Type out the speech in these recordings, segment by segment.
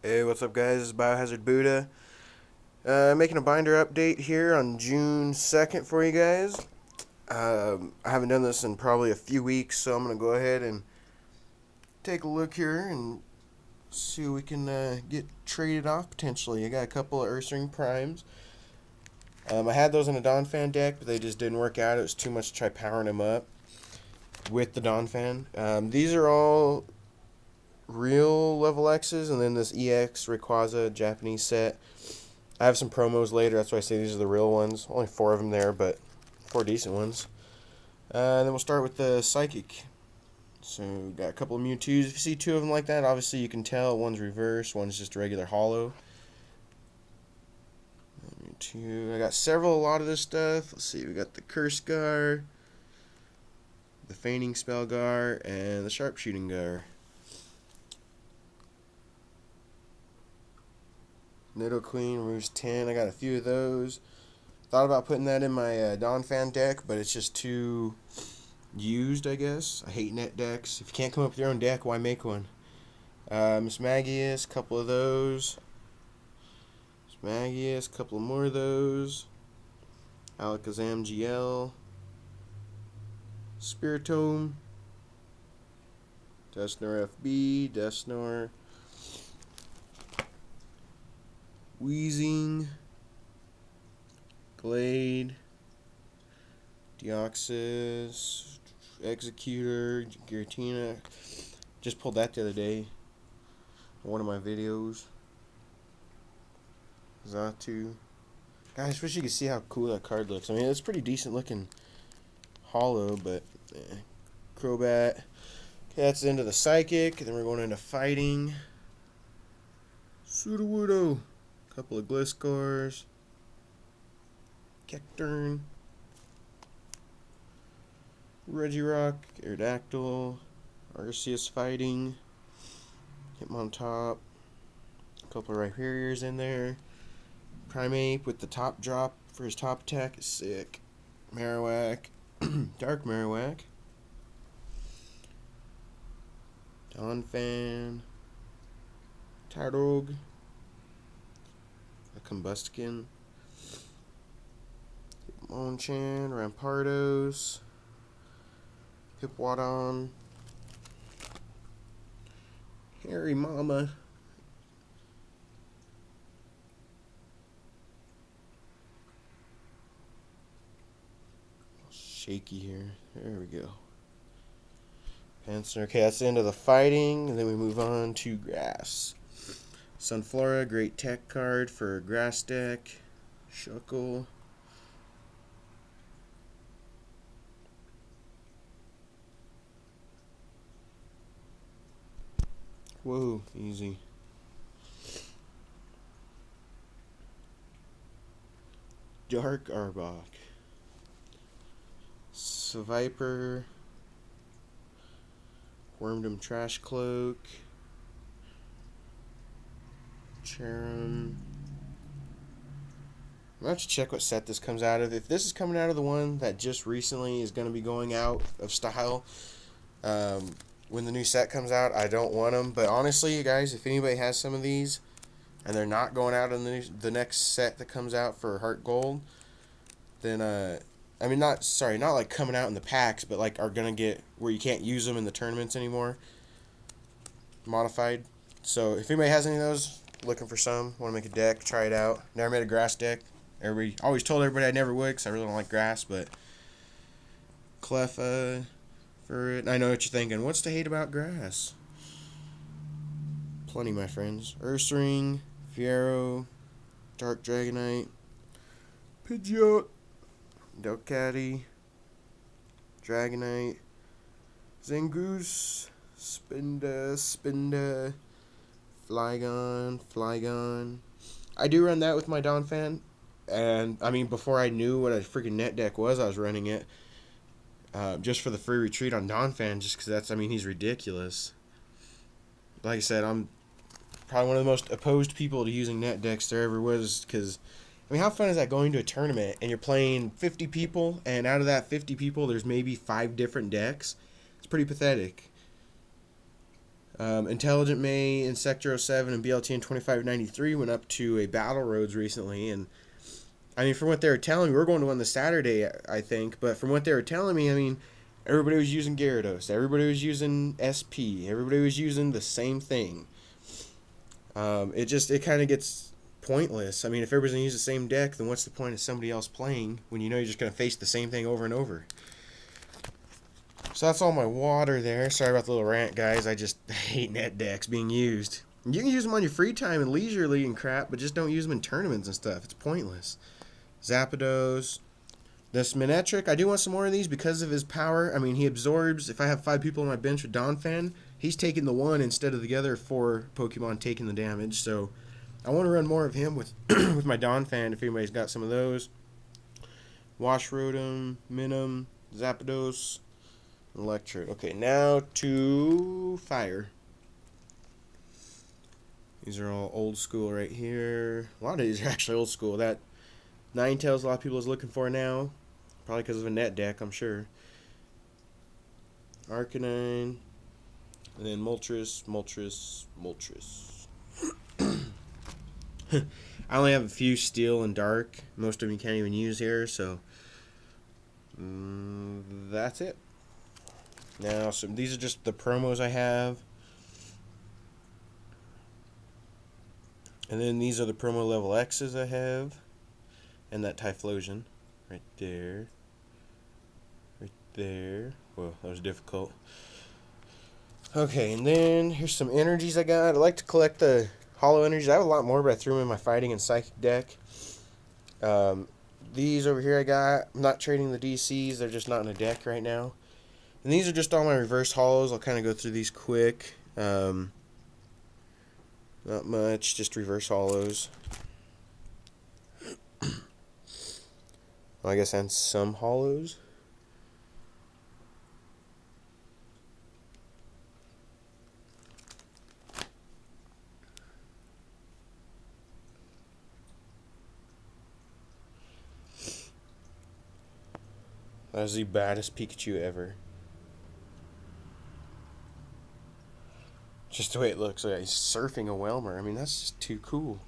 Hey, what's up, guys? This is Biohazard Buddha. Making a binder update here on June 2nd for you guys. I haven't done this in probably a few weeks, so I'm going to go ahead and take a look here and see what we can get traded off potentially. I got a couple of Ursaring Primes. I had those in a Donphan deck, but they just didn't work out. It was too much to try powering them up with the Donphan. These are all real level X's, and then this EX Rayquaza Japanese set. I have some promos later, that's why I say these are the real ones. Only 4 of them there, but 4 decent ones. And then we'll start with the Psychic. So, got a couple of Mewtwo's. If you see 2 of them like that, obviously you can tell one's reverse, one's just a regular hollow. Mewtwo. I got a lot of this stuff. Let's see, we got the Curse Gar, the Feigning Spell Gar, and the Sharpshooting Gar. Nidoqueen removes 10. I got a few of those. Thought about putting that in my Donphan deck, but it's just too used, I guess. I hate net decks. If you can't come up with your own deck, why make one? Mismagius, a couple of those. Mismagius, a couple more of those. Alakazam GL. Spiritomb. Dusknoir FB. Dusknoir. Weezing. Glade. Deoxys. Executor. Giratina. Just pulled that the other day in one of my videos. Xatu. Guys, wish you could see how cool that card looks. I mean, it's pretty decent looking hollow, but Crobat. Okay, that's the end of the Psychic. And then we're going into fighting. Sudowoodo. Couple of Gliscors. Kecturn. Regirock. Aerodactyl. Arceus fighting. Hitmontop. A couple of Rhyperiors in there. Primeape with the top drop for his top attack is sick. Marowak. Dark Marowak. Donphan. Tyrogue. A Combuskin. Hitmonchan. Rampardos. Hipwadon. Harry Mama. Shaky here. There we go. Panzer. Okay, that's the end of the fighting, and then we move on to grass. Sunflora, great tech card for grass deck. Shuckle. Whoa, easy. Dark Arbok. Viper. Wormdom Trash Cloak. Cherim. I'm going to have to check what set this comes out of. If this is coming out of the one that just recently is going to be going out of style, when the new set comes out, I don't want them. But honestly, you guys, if anybody has some of these and they're not going out in the next set that comes out for Heart Gold, then I mean, not like coming out in the packs, but like are gonna get where you can't use them in the tournaments anymore. Modified. So if anybody has any of those, looking for some, want to make a deck, try it out. Never made a grass deck. Everybody always told everybody I never would because I really don't like grass, but Cleffa for it. And I know what you're thinking. What's to hate about grass? Plenty, my friends. Ursaring, Fiero, Dark Dragonite, Pidgeot. Delcatty, Dragonite, Zangoose, Spinda, Flygon. I do run that with my Donphan, and I mean, before I knew what a freaking net deck was, I was running it just for the free retreat on Donphan, just because that's, I mean, he's ridiculous. Like I said, I'm probably one of the most opposed people to using net decks there ever was, because I mean, how fun is that going to a tournament and you're playing 50 people, and out of that 50 people, there's maybe 5 different decks? It's pretty pathetic. Intelligent May, Insector 07, and BLTN 2593 went up to a Battle Roads recently, and I mean, from what they were telling me, we're going to win the Saturday, I think, but from what they were telling me, I mean, everybody was using Gyarados, everybody was using SP, everybody was using the same thing. It kind of gets pointless. I mean, if everybody's going to use the same deck, then what's the point of somebody else playing when you know you're just going to face the same thing over and over? So that's all my water there. Sorry about the little rant, guys. I just hate net decks being used. You can use them on your free time and leisurely and crap, but just don't use them in tournaments and stuff. It's pointless. Zapdos. This Manectric, I do want some more of these because of his power. I mean, he absorbs, if I have 5 people on my bench with Donphan, he's taking the 1 instead of the other 4 Pokemon taking the damage. So I want to run more of him with with my Donphan if anybody's got some of those. Washrotom, Minim, Zapdos, Electric. Okay, now to Fire. These are all old school right here. A lot of these are actually old school. That Ninetales a lot of people is looking for now. Probably because of a net deck, I'm sure. Arcanine. And then Moltres. I only have a few Steel and Dark. Most of them you can't even use here, so that's it. Now, so these are just the promos I have. And then these are the promo level X's I have. And that Typhlosion right there. Right there. Whoa, that was difficult. Okay, and then here's some energies I got. I like to collect the hollow energies. I have a lot more, but I threw them in my fighting and psychic deck. These over here I got. I'm not trading the DCs. They're just not in a deck right now. And these are just all my reverse hollows. I'll kind of go through these quick. Not much, just reverse hollows. Well, I guess and some hollows. That is the baddest Pikachu ever. Just the way it looks, like he's surfing a Whelmer. I mean, that's just too cool.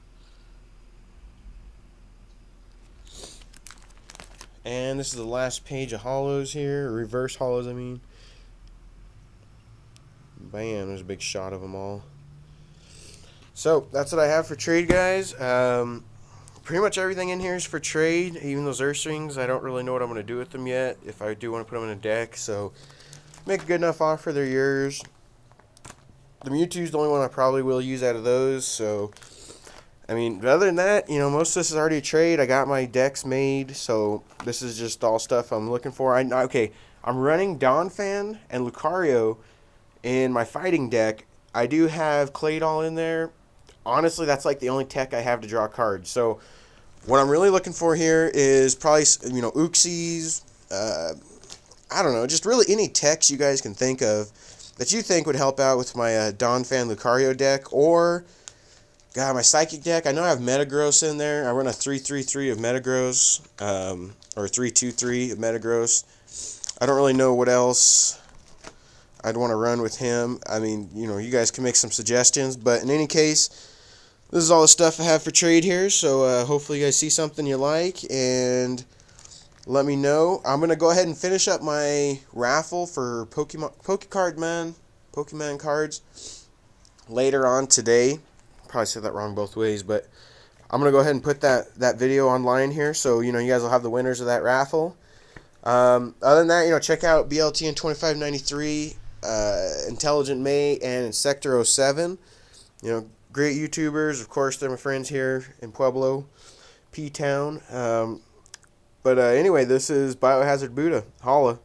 And this is the last page of hollows here, reverse hollows, I mean. Bam, there's a big shot of them all. So, that's what I have for trade, guys. Pretty much everything in here is for trade, even those Ursalings. I don't really know what I'm going to do with them yet, if I do want to put them in a deck. So, make a good enough offer, they're yours. The Mewtwo's the only one I probably will use out of those, so I mean, other than that, you know, most of this is already a trade. I got my decks made, so this is just all stuff I'm looking for. Okay, I'm running Donphan and Lucario in my fighting deck. I do have Claydol in there. Honestly, that's like the only tech I have to draw cards. So what I'm really looking for here is probably, you know, Uxies, I don't know, just really any techs you guys can think of that you think would help out with my Donphan Lucario deck, or God, my Psychic deck. I know I have Metagross in there. I run a 3-3-3 of Metagross, or 3-2-3 of Metagross. I don't really know what else I'd want to run with him. I mean, you know, you guys can make some suggestions, but in any case, this is all the stuff I have for trade here, so hopefully you guys see something you like, and let me know. I'm going to go ahead and finish up my raffle for Pokemon cards later on today. Probably said that wrong both ways, but I'm going to go ahead and put that video online here, so, you know, you guys will have the winners of that raffle. Other than that, you know, check out BLTN 2593, Intelligent May, and Sector 07. You know, great YouTubers. Of course, they're my friends here in Pueblo, P-Town. But anyway, this is Biohazard Buddha. Holla.